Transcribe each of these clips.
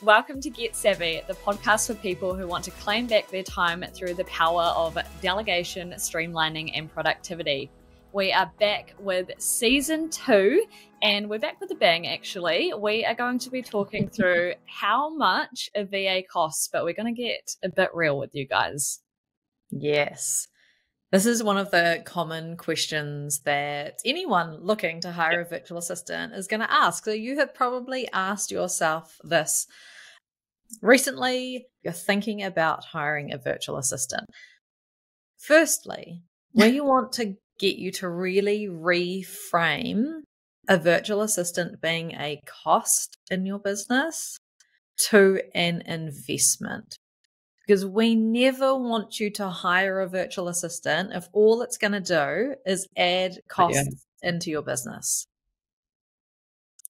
Welcome to Get Savvy, the podcast for people who want to claim back their time through the power of delegation, streamlining, and productivity. We are back with season 2, and we're back with a bang, actually. We are going to be talking through how much a VA costs, but we're going to get a bit real with you guys. Yes. This is one of the common questions that anyone looking to hire a virtual assistant is going to ask. So you have probably asked yourself this recently. You're thinking about hiring a virtual assistant. Firstly, we want to get you to really reframe a virtual assistant being a cost in your business to an investment. Because we never want you to hire a virtual assistant if all it's going to do is add costs into your business.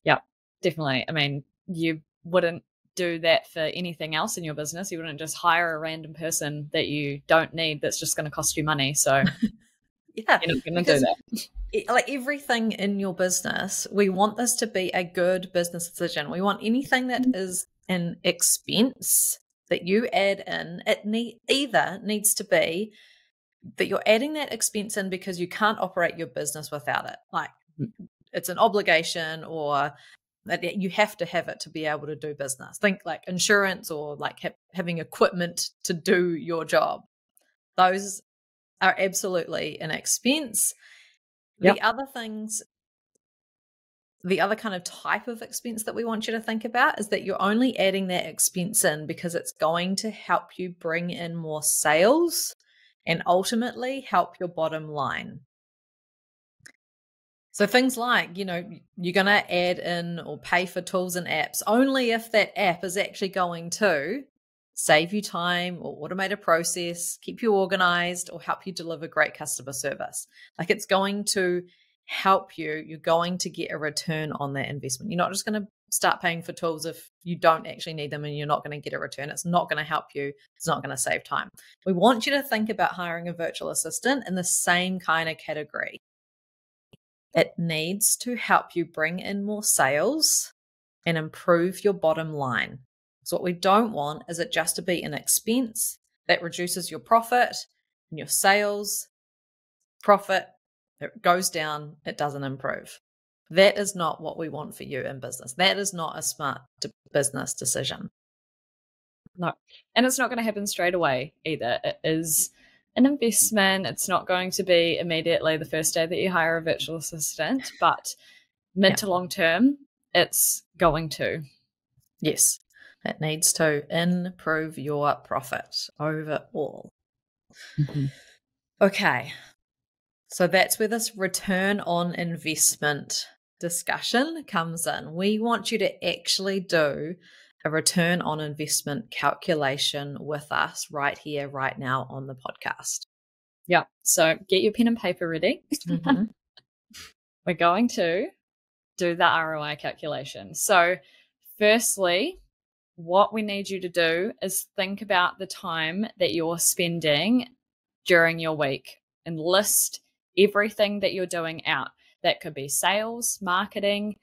Yeah, definitely. I mean, you wouldn't do that for anything else in your business. You wouldn't just hire a random person that you don't need that's just going to cost you money. So yeah, you're not going to do that. Like everything in your business, we want this to be a good business decision. We want anything that is an expense that you add in, it either needs to be that you're adding that expense in because you can't operate your business without it. Like it's an obligation, or that you have to have it to be able to do business. Think like insurance, or like having equipment to do your job. Those are absolutely an expense. Yep. The other kind of type of expense that we want you to think about is that you're only adding that expense in because it's going to help you bring in more sales and ultimately help your bottom line. So things like, you're going to add in or pay for tools and apps only if that app is actually going to save you time or automate a process, keep you organized, or help you deliver great customer service. Like it's going to help you. You're going to get a return on that investment. You're not just going to start paying for tools if you don't actually need them and you're not going to get a return. It's not going to help you. It's not going to save time. We want you to think about hiring a virtual assistant in the same kind of category. It needs to help you bring in more sales and improve your bottom line. So what we don't want is it just to be an expense that reduces your profit and your sales. Profit, it goes down, it doesn't improve. That is not what we want for you in business. That is not a smart business decision. No, and it's not going to happen straight away either. It is an investment. It's not going to be immediately the first day that you hire a virtual assistant, but mid to long term, it's going to. Yes, it needs to improve your profit overall. Mm-hmm. Okay, so that's where this return on investment discussion comes in. We want you to actually do a return on investment calculation with us right here, right now on the podcast. Yeah. So get your pen and paper ready. Mm-hmm. We're going to do the ROI calculation. So firstly, what we need you to do is think about the time that you're spending during your week and list everything that you're doing out. That could be sales, marketing,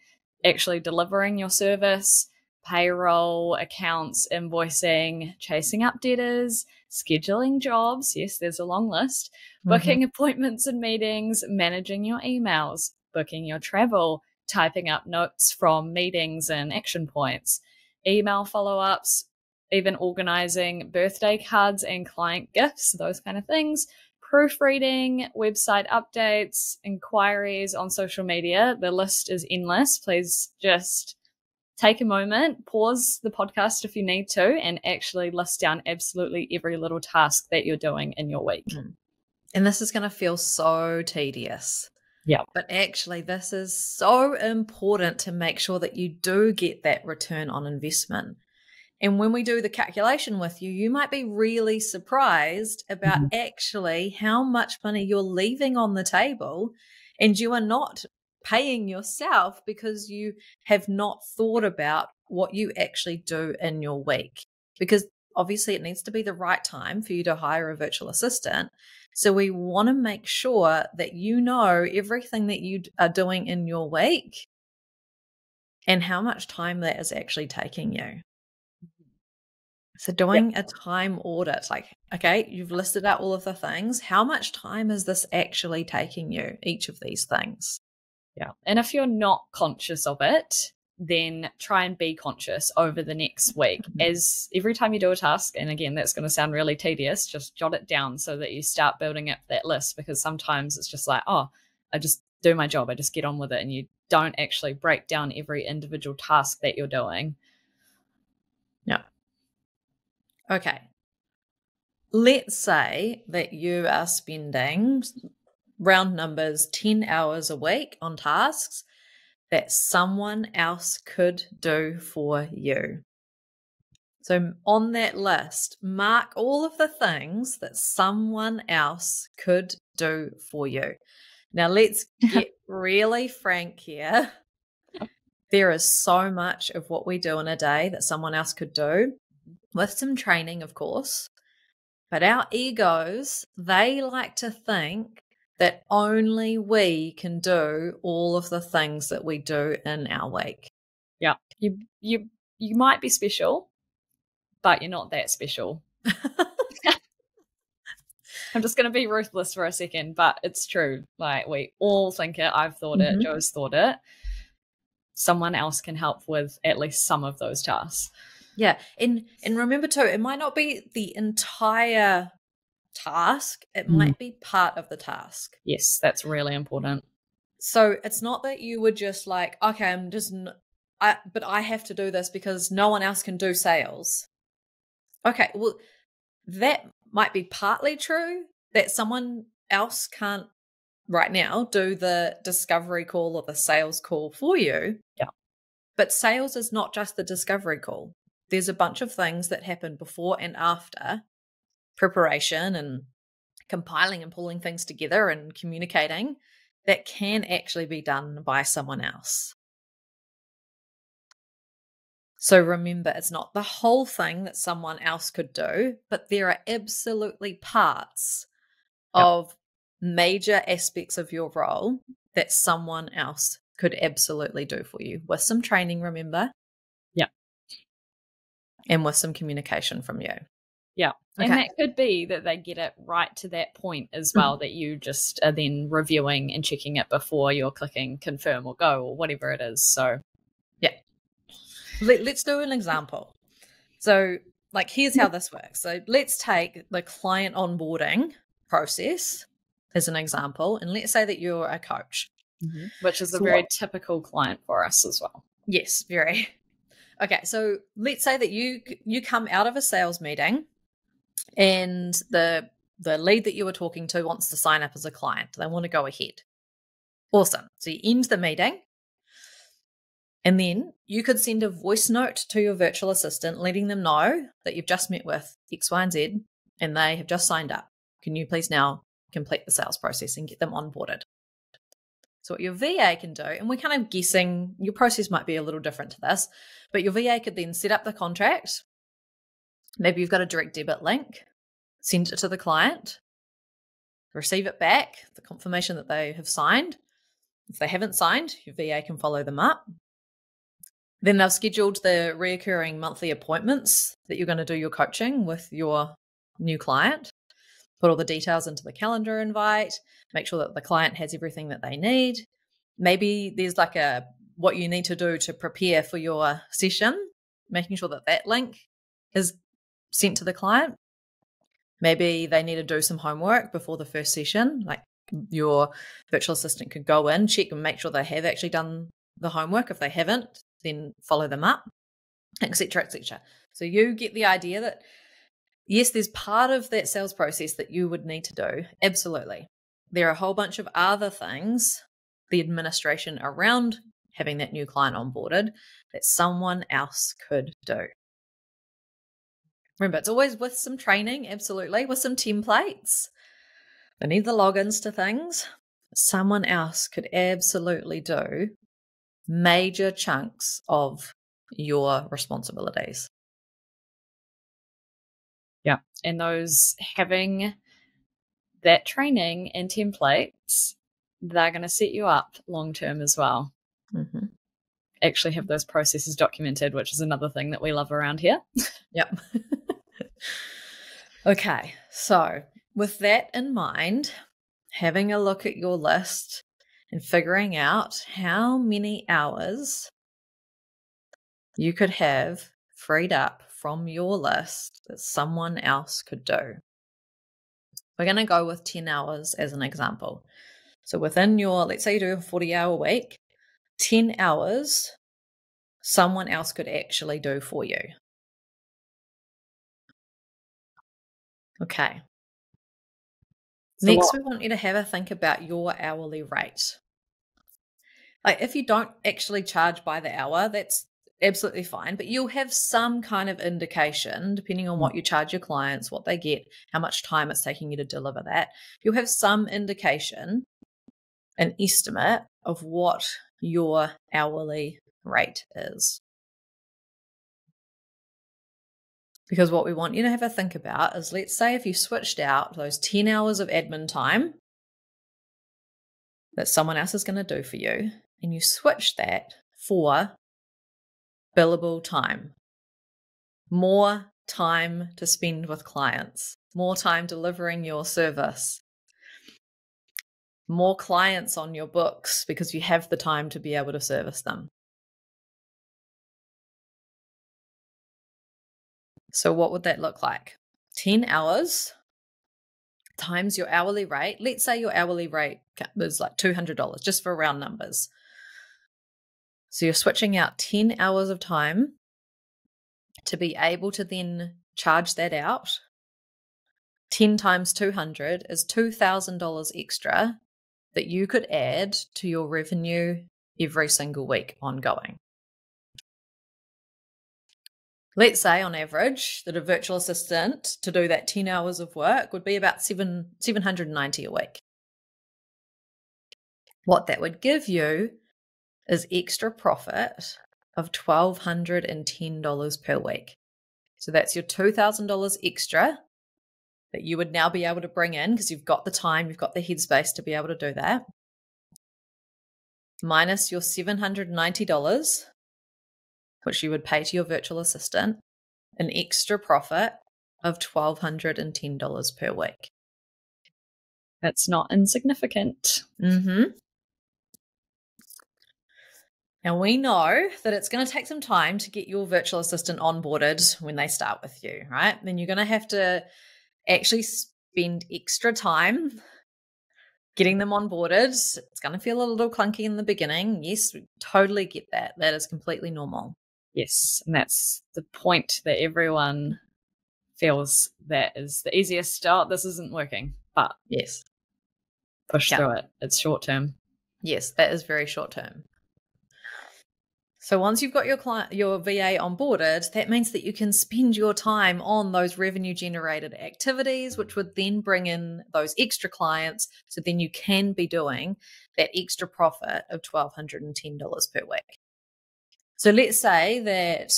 actually delivering your service, payroll, accounts, invoicing, chasing up debtors, scheduling jobs. Yes, there's a long list. Booking appointments and meetings, managing your emails, booking your travel, typing up notes from meetings and action points, email follow-ups, even organizing birthday cards and client gifts, those kind of things, proofreading, website updates, inquiries on social media. The list is endless. Please just take a moment, pause the podcast if you need to, and actually list down absolutely every little task that you're doing in your week. And this is going to feel so tedious. Yeah. But actually, this is so important to make sure that you do get that return on investment. And when we do the calculation with you, you might be really surprised about actually how much money you're leaving on the table, and you are not paying yourself because you have not thought about what you actually do in your week. Because obviously it needs to be the right time for you to hire a virtual assistant. So we want to make sure that you know everything that you are doing in your week and how much time that is actually taking you. So doing a time audit, like, okay, you've listed out all of the things. How much time is this actually taking you, each of these things? Yeah. And if you're not conscious of it, then try and be conscious over the next week. As every time you do a task, and again, that's going to sound really tedious, just jot it down so that you start building up that list, because sometimes it's just like, oh, I just do my job, I just get on with it, and you don't actually break down every individual task that you're doing. Yeah. Okay. Let's say that you are spending, round numbers, 10 hours a week on tasks that someone else could do for you. So on that list, mark all of the things that someone else could do for you. Now let's get really frank here. There is so much of what we do in a day that someone else could do, with some training, of course. But our egos, they like to think that only we can do all of the things that we do in our week. Yeah. You might be special, but you're not that special. I'm just going to be ruthless for a second, but it's true. Like, we all think it. I've thought it. Joe's thought it. Someone else can help with at least some of those tasks. Yeah. And remember too, it might not be the entire task. It might be part of the task. Yes, that's really important. So it's not that you were just like, okay, but I have to do this because no one else can do sales. Okay, well, that might be partly true, that someone else can't right now do the discovery call or the sales call for you. Yeah. But sales is not just the discovery call. There's a bunch of things that happen before and after preparation and compiling and pulling things together and communicating that can actually be done by someone else. So remember, it's not the whole thing that someone else could do, but there are absolutely parts of major aspects of your role that someone else could absolutely do for you, with some training, remember? Yeah. And with some communication from you. Yeah. Okay. And that could be that they get it right to that point as well, that you just are then reviewing and checking it before you're clicking confirm or go or whatever it is. So, yeah. Let's do an example. So, like, here's how this works. So let's take the client onboarding process as an example. And let's say that you're a coach. Which is a very typical client for us as well. Yes, very. Okay, so let's say that you come out of a sales meeting and the lead that you were talking to wants to sign up as a client. They want to go ahead. Awesome. So you end the meeting, and then you could send a voice note to your virtual assistant letting them know that you've just met with X, Y, and Z and they have just signed up. Can you please now complete the sales process and get them onboarded? So what your VA can do, and we're kind of guessing your process might be a little different to this, but your VA could then set up the contract. Maybe you've got a direct debit link, send it to the client, receive it back, the confirmation that they have signed. If they haven't signed, your VA can follow them up. Then they've scheduled the reoccurring monthly appointments that you're going to do your coaching with your new client. Put all the details into the calendar invite, make sure that the client has everything that they need. Maybe there's like what you need to do to prepare for your session, making sure that link is sent to the client. Maybe they need to do some homework before the first session, like your virtual assistant could go in, check and make sure they have actually done the homework. If they haven't, then follow them up, etc., etc. So you get the idea that yes, there's part of that sales process that you would need to do. Absolutely. There are a whole bunch of other things, the administration around having that new client onboarded, that someone else could do. Remember, it's always with some training, absolutely, with some templates. They need the logins to things. Someone else could absolutely do major chunks of your responsibilities. Yeah. And having that training and templates, they're going to set you up long term as well. Actually have those processes documented, which is another thing that we love around here. Yep. Okay, so with that in mind, having a look at your list and figuring out how many hours you could have freed up from your list that someone else could do. We're going to go with 10 hours as an example. So within your, let's say you do a 40-hour week, 10 hours someone else could actually do for you. Okay. So Next, we want you to have a think about your hourly rate. Like if you don't actually charge by the hour, that's absolutely fine, but you'll have some kind of indication, depending on what you charge your clients, what they get, how much time it's taking you to deliver that. You'll have some indication, an estimate of what your hourly rate is. Because what we want you to have a think about is, let's say if you switched out those 10 hours of admin time that someone else is going to do for you, and you switch that for billable time, more time to spend with clients, more time delivering your service, more clients on your books because you have the time to be able to service them. So what would that look like? 10 hours times your hourly rate. Let's say your hourly rate is like $200, just for round numbers. So you're switching out 10 hours of time to be able to then charge that out. 10 times 200 is $2,000 extra that you could add to your revenue every single week ongoing. Let's say on average that a virtual assistant to do that 10 hours of work would be about $790 a week. What that would give you is extra profit of $1,210 per week. So that's your $2,000 extra that you would now be able to bring in because you've got the time, you've got the headspace to be able to do that, minus your $790, which you would pay to your virtual assistant, an extra profit of $1,210 per week. That's not insignificant. Now, we know that it's going to take some time to get your virtual assistant onboarded when they start with you, right? Then you're going to have to actually spend extra time getting them onboarded. It's going to feel a little clunky in the beginning. Yes, we totally get that. That is completely normal. Yes, and that's the point that everyone feels that is the easiest start. This isn't working, but yes, push through it. It's short term. Yes, that is very short term. So once you've got your VA onboarded, that means that you can spend your time on those revenue generated activities, which would then bring in those extra clients. So then you can be doing that extra profit of $1,210 per week. So let's say that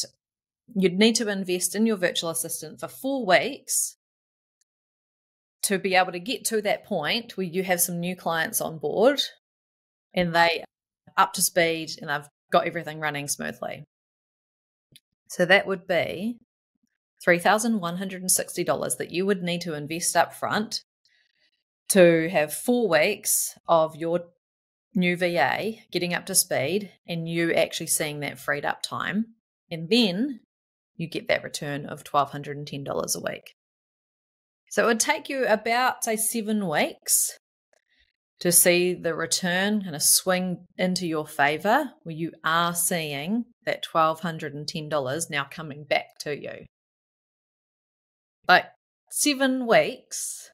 you'd need to invest in your virtual assistant for 4 weeks to be able to get to that point where you have some new clients on board and they are up to speed and they've got everything running smoothly. So that would be $3,160 that you would need to invest up front to have 4 weeks of your new VA getting up to speed and you actually seeing that freed up time. And then you get that return of $1,210 a week. So it would take you about, say, 7 weeks to see the return kind of swing into your favor, where you are seeing that $1,210 now coming back to you. Like 7 weeks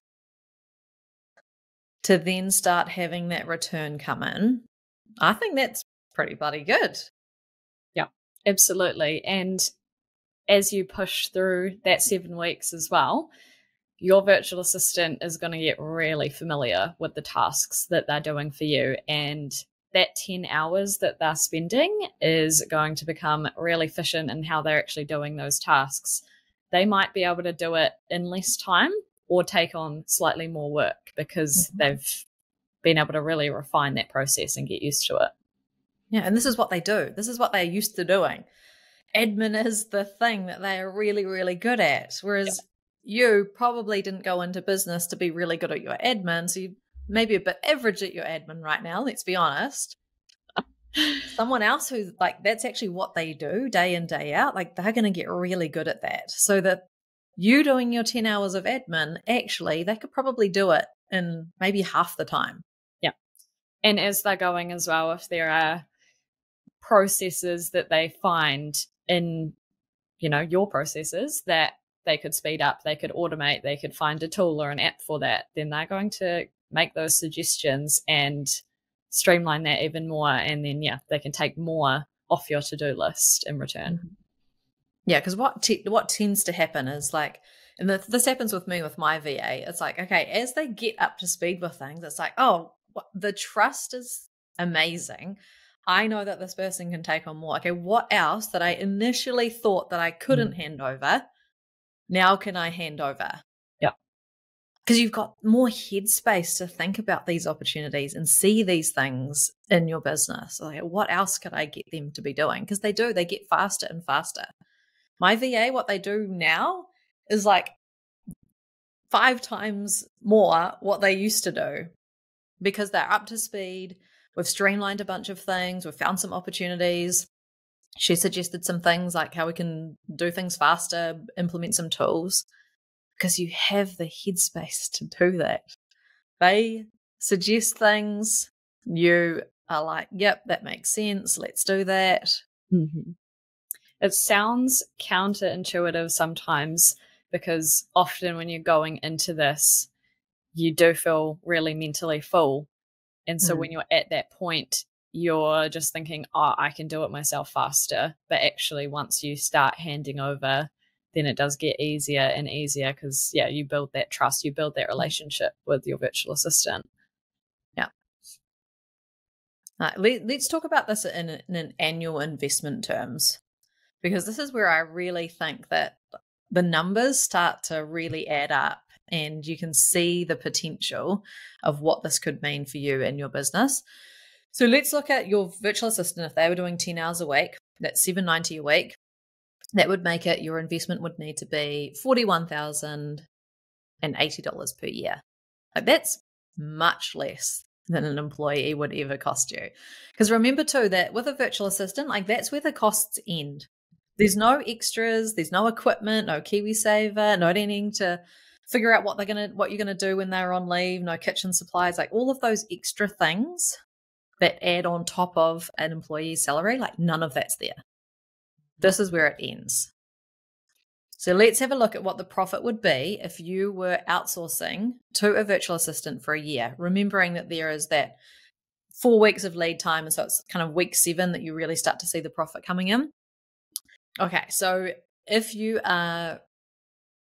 to then start having that return come in, I think that's pretty bloody good. Yeah, absolutely. And as you push through that 7 weeks as well, your virtual assistant is going to get really familiar with the tasks that they're doing for you. And that 10 hours that they're spending is going to become really efficient in how they're actually doing those tasks. They might be able to do it in less time or take on slightly more work because they've been able to really refine that process and get used to it. Yeah, and this is what they do. This is what they're used to doing. Admin is the thing that they are really, really good at. Whereas you probably didn't go into business to be really good at your admin. So you maybe a bit average at your admin right now, let's be honest. Someone else who like that's actually what they do day in, day out, like they're going to get really good at that. So that you doing your 10 hours of admin, actually, they could probably do it in maybe half the time. Yeah. And as they're going as well, if there are processes that they find in, your processes that they could speed up, they could automate, they could find a tool or an app for that, then they're going to make those suggestions and streamline that even more. And then, they can take more off your to-do list in return. Mm-hmm. Yeah, because what tends to happen is like, and this happens with me with my VA, it's like, okay, as they get up to speed with things, it's like, oh, the trust is amazing. I know that this person can take on more. Okay, what else that I initially thought that I couldn't hand over, now can I hand over? Yeah. Because you've got more headspace to think about these opportunities and see these things in your business. Like, what else could I get them to be doing? Because they get faster and faster. My VA, what they do now is like 5 times more what they used to do because they're up to speed. We've streamlined a bunch of things. We've found some opportunities. She suggested some things like how we can do things faster, implement some tools, because you have the headspace to do that. They suggest things. You are like, yep, that makes sense. Let's do that. Mm-hmm. It sounds counterintuitive sometimes because often when you're going into this, you do feel really mentally full. And so when you're at that point, you're just thinking, oh, I can do it myself faster. But actually, once you start handing over, then it does get easier and easier because, you build that trust, you build that relationship with your virtual assistant. Yeah. Let's talk about this in an annual investment terms, because this is where I really think that the numbers start to really add up and you can see the potential of what this could mean for you and your business. So let's look at your virtual assistant. If they were doing 10 hours a week, that's $790 a week. That would make it, your investment would need to be $41,080 per year. Like that's much less than an employee would ever cost you. Because remember too that with a virtual assistant, like that's where the costs end. There's no extras, there's no equipment, no KiwiSaver, no needing to figure out what you're gonna do when they're on leave, no kitchen supplies, like all of those extra things that add on top of an employee's salary, like none of that's there. This is where it ends. So let's have a look at what the profit would be if you were outsourcing to a virtual assistant for a year, remembering that there is that 4 weeks of lead time. And so it's kind of week 7 that you really start to see the profit coming in. Okay, so if you are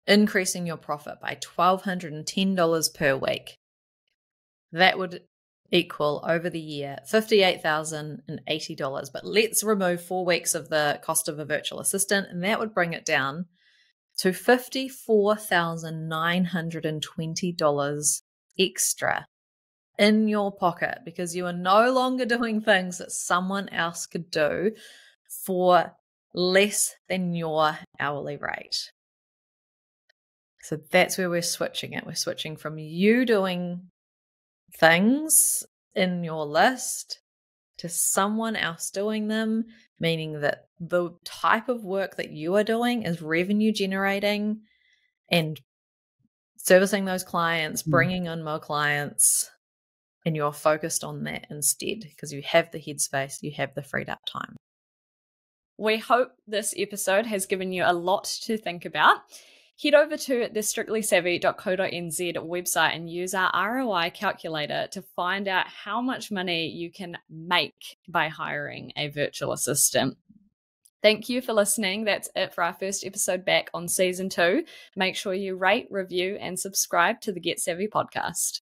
increasing your profit by $1,210 per week, that would equal over the year $58,080. But let's remove 4 weeks of the cost of a virtual assistant, and that would bring it down to $54,920 extra in your pocket, because you are no longer doing things that someone else could do for less than your hourly rate. So that's where we're switching it. We're switching from you doing things in your list to someone else doing them, meaning that the type of work that you are doing is revenue generating and servicing those clients, bringing in more clients, and you're focused on that instead because you have the headspace, you have the freed up time. We hope this episode has given you a lot to think about. Head over to the strictlysavvy.co.nz website and use our ROI calculator to find out how much money you can make by hiring a virtual assistant. Thank you for listening. That's it for our first episode back on season 2. Make sure you rate, review, and subscribe to the Get Savvy podcast.